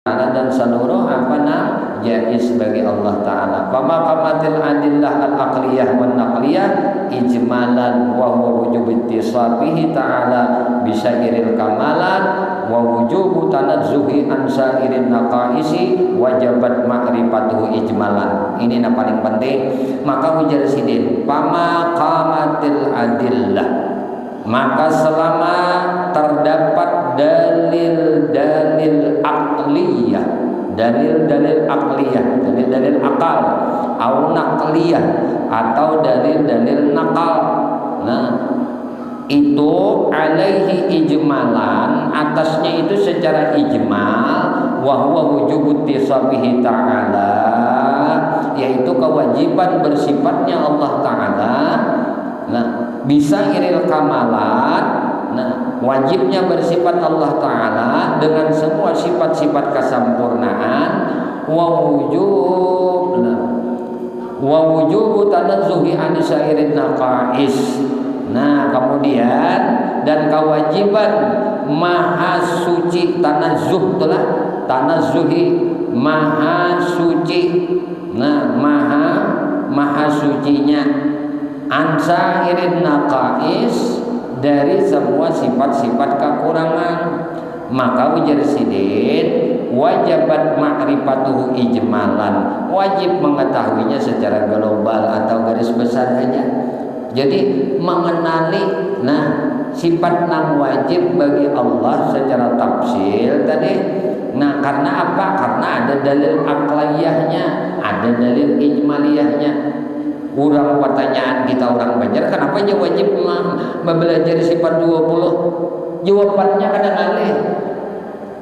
ta'ala, dan seluruh apa nang jaiz bagi Allah Ta'ala. Fama qamatil adillah al-aqliyah wan naqliyah ijmalan wa huwa wujub ittisafihi ta'ala bisairil kamalat wa wujubu tanazzuhi an sairin naqaisi wajabat ma'rifatuhu ijmalan. Ini yang paling penting. Maka ujar sidin fama qamatil adillah, maka selama terdapat dalil-dalil aqliyah, dalil-dalil akal, au naqliyah, atau dalil-dalil nakal. Nah, itu alaihi ijmalan, atasnya itu secara ijmal, wa huwa wujubut tisabihi ta'ala, yaitu kewajiban bersifatnya Allah Ta'ala. Nah, bisa iril kamalat, nah wajibnya bersifat Allah Ta'ala dengan semua sifat-sifat kesempurnaan, wa wujubu tanazzuhi an sairin naqais. Nah, kemudian dan kewajiban maha suci, tanazzuh itulah tanazzuhi, maha suci. Nah, maha sucinya ansairin naqais, dari semua sifat-sifat kekurangan. Maka ujar sidin wajibat ma'rifatuhu ijmalan, wajib mengetahuinya secara global atau garis besar saja. Jadi mengenali sifat yang wajib bagi Allah secara tafsil tadi. Nah, karena apa? Karena ada dalil akliyahnya, ada dalil ijmaliyahnya. Kurang pertanyaan kita orang Banjar, kenapa aja wajib belajar sifat 20? Jawabannya kadang-kadang.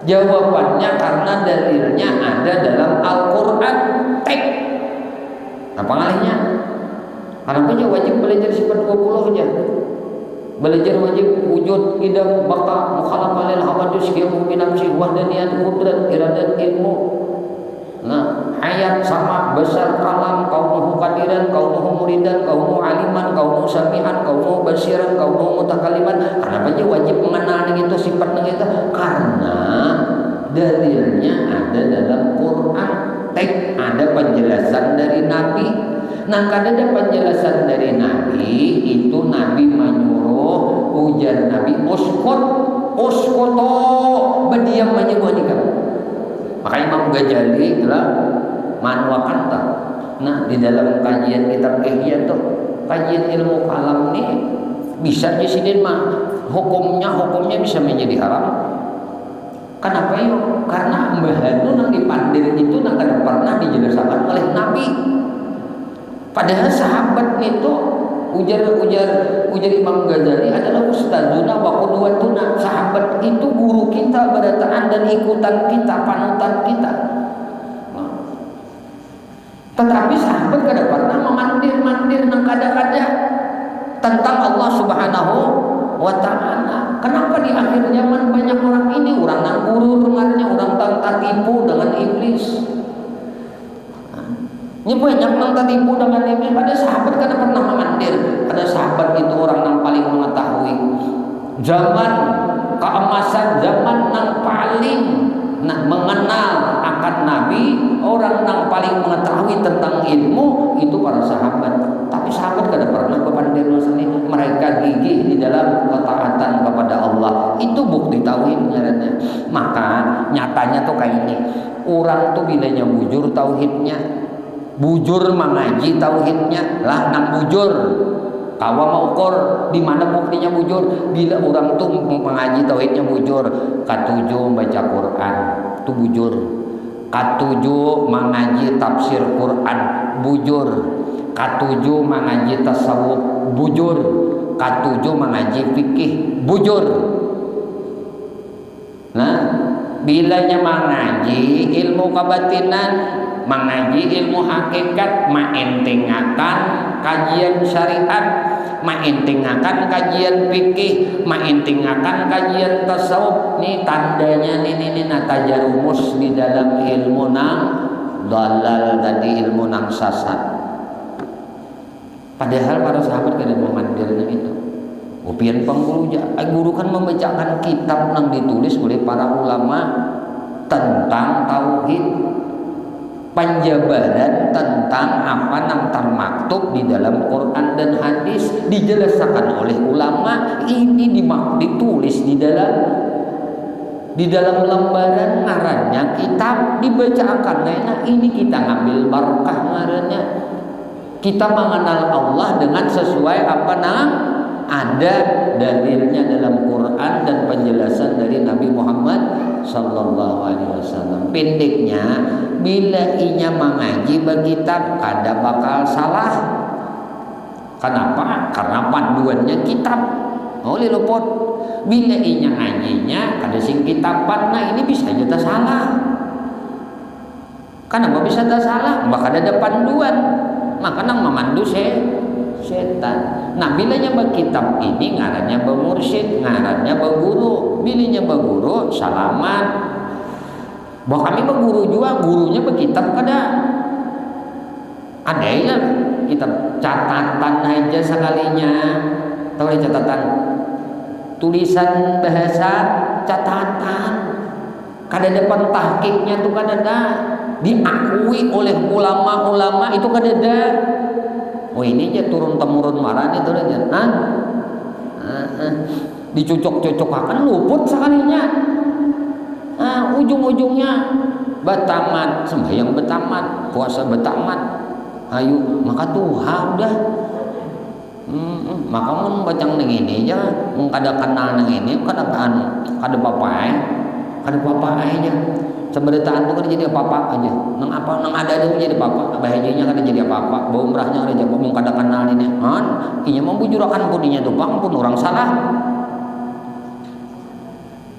Jawabannya karena dalilnya ada dalam Al-Quran. Apa ngalihnya? Kenapa aja wajib belajar sifat 20 aja? Belajar wajib wujud, idam, baka, mukhalafah lil hawadis, qiyamu bi nafsi, wahdaniyat, qudrat, iradat, ilmu. Nah, ayat sama besar kalam, kaunuhu kadiran, kaunuhu muridan, kaunuhu aliman, kaunuhu samihan, kaunuhu basiran, kaunuhu mutakaliman. Kenapa aja wajib mengenal itu sifat itu? Karena dalilnya ada dalam Quran. Ada penjelasan dari Nabi. Nah, kada ada penjelasan dari Nabi, itu Nabi menyuruh ujar Nabi uskoto berdiam aja gua nikah. Maka Imam Ghazali telah manwakanta. Nah, di dalam kajian kitab Ihya tuh, kajian ilmu kalam nih bisa di sini mah hukumnya bisa menjadi haram. Kenapa yuk? Karena mbahanu nang dipandir itu nang kada pernah dijelaskan oleh Nabi. Padahal sahabat itu ujar Imam Ghazali adalah ustadzuna wa qudwatuna. Sahabat itu guru kita, berataan dan ikutan kita, panutan kita. Nah, tetapi sahabat kada pernah memandir nang kada-kada tentang Allah Subhanahu wa ta'ala. Kenapa di akhir zaman banyak orang ini, orang nang guru dengarnya, orang tak tipu dengan iblis. Ini banyak nang tertipu dengan iblis. Pada sahabat kada pernah memandir. Pada sahabat itu orang yang paling mengetahui. Zaman keemasan, zaman yang paling mengenal akan Nabi, orang yang paling mengetahui tentang ilmu itu para sahabat. Tapi sahabat kada pernah memandir ini. Mereka gigih di dalam ketaatan kepada Allah. Itu bukti tauhid ngarannya. Maka nyatanya tuh kayak ini. Orang tuh bilanya bujur tauhidnya, bujur mengaji tauhidnya lah nang bujur. Kawa mau ukur di mana buktinya bujur? Bila orang tuh mengaji tauhidnya bujur, katujuh baca Quran, itu bujur. Katujuh mengaji tafsir Quran bujur. Katujuh mengaji tasawuf bujur. Katujuh mengaji fikih bujur. Nah, bilanya mengaji ilmu kebatinan, mengaji ilmu hakikat, mengentingakan kajian syariat, mengentingakan kajian fikih, mengentingakan kajian tasawuf. Nih tandanya nih natajarumus di dalam ilmu nang dalal tadi, ilmu nang sasat. Padahal para sahabat kada memandirnya itu. Upian guru kan membacakan kitab yang ditulis oleh para ulama tentang tauhid, penjabaran tentang apa yang termaktub di dalam Quran dan hadis, dijelaskan oleh ulama. Ini ditulis di dalam lembaran ngarannya kitab, dibacakan. Nah, ini kita ngambil barakah ngarannya. Kita mengenal Allah dengan sesuai apa nang ada dalilnya dalam Quran dan penjelasan dari Nabi Muhammad sallallahu alaihi wasallam. Pendeknya, bila inya mengaji kitab kada bakal salah. Kenapa? Karena panduannya kitab. Oleh luput. Bila inya ngajinya kada sing kitaban, nah ini bisa aja tak salah. Kenapa bisa tak salah? Bakal ada panduan. Maka nang memandu setan. Nah, bilanya berkitab ini ngarannya bermursyid, ngarannya berguru. Bilanya berguru salaman. Bahwa kami berguru juga, gurunya berkitab kada. Ada ya kitab catatan aja sekalinya. Tahu ya catatan? Tulisan bahasa catatan. Kada ada pentahkiknya tuh kada ada. Diakui oleh ulama-ulama itu kada ada. Oh ini aja turun temurun marah itu aja. Dicocok-cocokakan luput sekalinya. Ujung-ujungnya betamat, sembahyang betamat, puasa betamat. Ayo maka Tuhan udah. Maka mun bacang nang ini aja, mun kada kenal nang ini, kada papai aja. Seberitaan itu kan jadi apa-apa aja. Nang ada itu jadi apa-apa. Bahagianya kan jadi apa-apa. Bau umrahnya kan jadi apa-apa. Kada kenal ini. Inya membujurakan puninya tuh bang pun orang salah.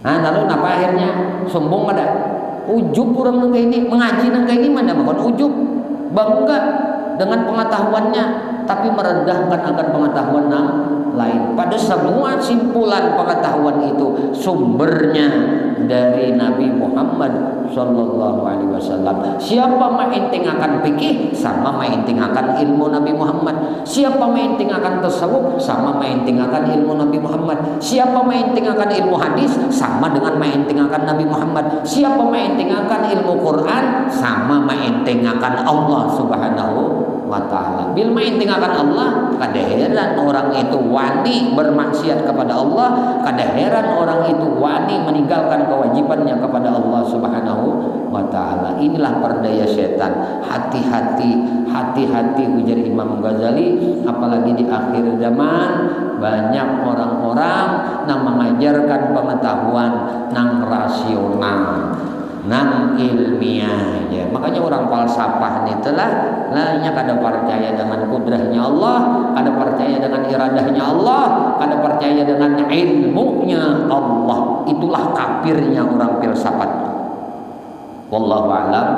Nah lalu apa akhirnya? Sombong ada. Ujub orang nang ini mengaji nang ini mana bukan ujub. Bangga dengan pengetahuannya, tapi merendahkan akan pengetahuan yang lain. Pada semua simpulan pengetahuan itu sumbernya dari Nabi Muhammad sallallahu alaihi wasallam. Siapa mengintingkan fikih sama mengintingkan ilmu Nabi Muhammad. Siapa mengintingkan tasawuf sama mengintingkan ilmu Nabi Muhammad. Siapa mengintingkan ilmu hadis sama dengan mengintingkan Nabi Muhammad. Siapa mengintingkan ilmu Quran sama mengintingkan Allah Subhanahu wa ta'ala. Bil mengintingkan Allah, kada heran orang itu wani bermaksiat kepada Allah, kada heran orang itu wani meninggalkan kewajibannya kepada Allah Subhanahu wa ta'ala. Inilah perdaya setan. Hati-hati ujar Imam Ghazali, apalagi di akhir zaman banyak orang-orang yang mengajarkan pengetahuan nang rasional, nang ilmiah aja. Makanya orang falsafah ini telah lahnya kada percaya dengan kudrahnya Allah, kada percaya dengan iradahnya Allah, kada percaya dengan ilmunya Allah. Itulah kafirnya orang filsafat. Wallahu a'lam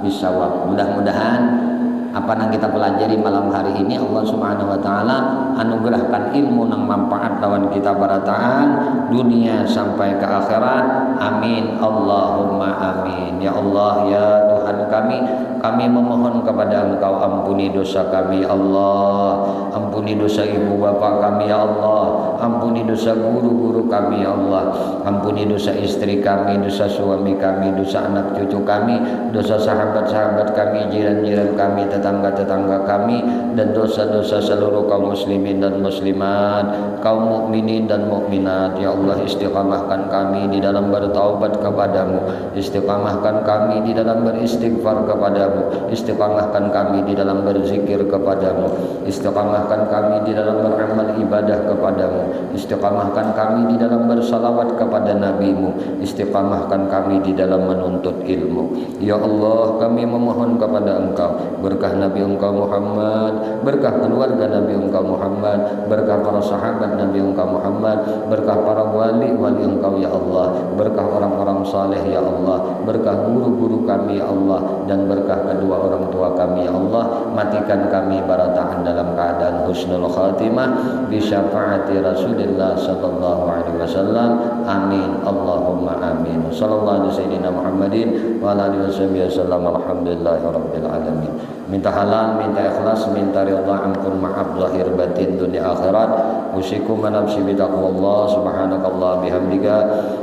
bishawab. Mudah-mudahan apa yang kita pelajari malam hari ini Allah Subhanahu wa taala anugerahkan ilmu nang manfaat lawan kita barataan dunia sampai ke akhirat. Amin Allahumma amin. Ya Allah ya Tuhan kami memohon kepada Engkau, ampuni dosa kami Allah, ampuni dosa ibu bapa kami ya Allah, ampuni dosa guru-guru kami ya Allah, ampuni dosa istri kami, dosa suami kami, dosa anak cucu kami, dosa sahabat-sahabat kami, jiran-jiran kami, tetangga-tetangga kami, dan dosa-dosa seluruh kaum muslimin dan muslimat, kaum mukminin dan mukminat. Ya Allah, istiqamahkan kami di dalam bertaubat kepadamu, istiqamahkan kami di dalam beristighfar kepadamu, istiqamahkan kami di dalam berzikir kepadamu, istiqamahkan kami di dalam beramal ibadah kepadamu, istiqamahkan kami di dalam bersalawat kepada nabimu, istiqamahkan kami di dalam menuntut ilmu. Ya Allah, kami memohon kepada Engkau berkah Nabi Engkau Muhammad, berkah keluarga Nabi Engkau Muhammad, berkah para sahabat Nabi Engkau Muhammad, berkah para wali-wali Engkau ya Allah, berkah orang-orang saleh ya Allah, berkah guru-guru kami ya Allah, dan berkah kedua orang tua kami ya Allah. Matikan kami barataan dalam keadaan husnul khatimah bi syafaati Rasulillah sallallahu alaihi wasallam. Amin Allahumma amin. Sallallahu alaihi sayyidina Muhammadin wa ala alihi wasallam. Alhamdulillahirabbil alamin. Minta halal, minta ikhlas, minta ridha, ampun, maaf lahir batin dunia akhirat. Usikum wa nafsi bi taqwallah. Subhanakallah bihamdika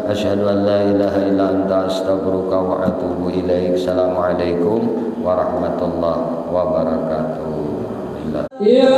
asyhadu an la ilaha illa anta astaghfiruka wa atubu ilaik. Assalamualaikum warahmatullahi wabarakatuh. Ya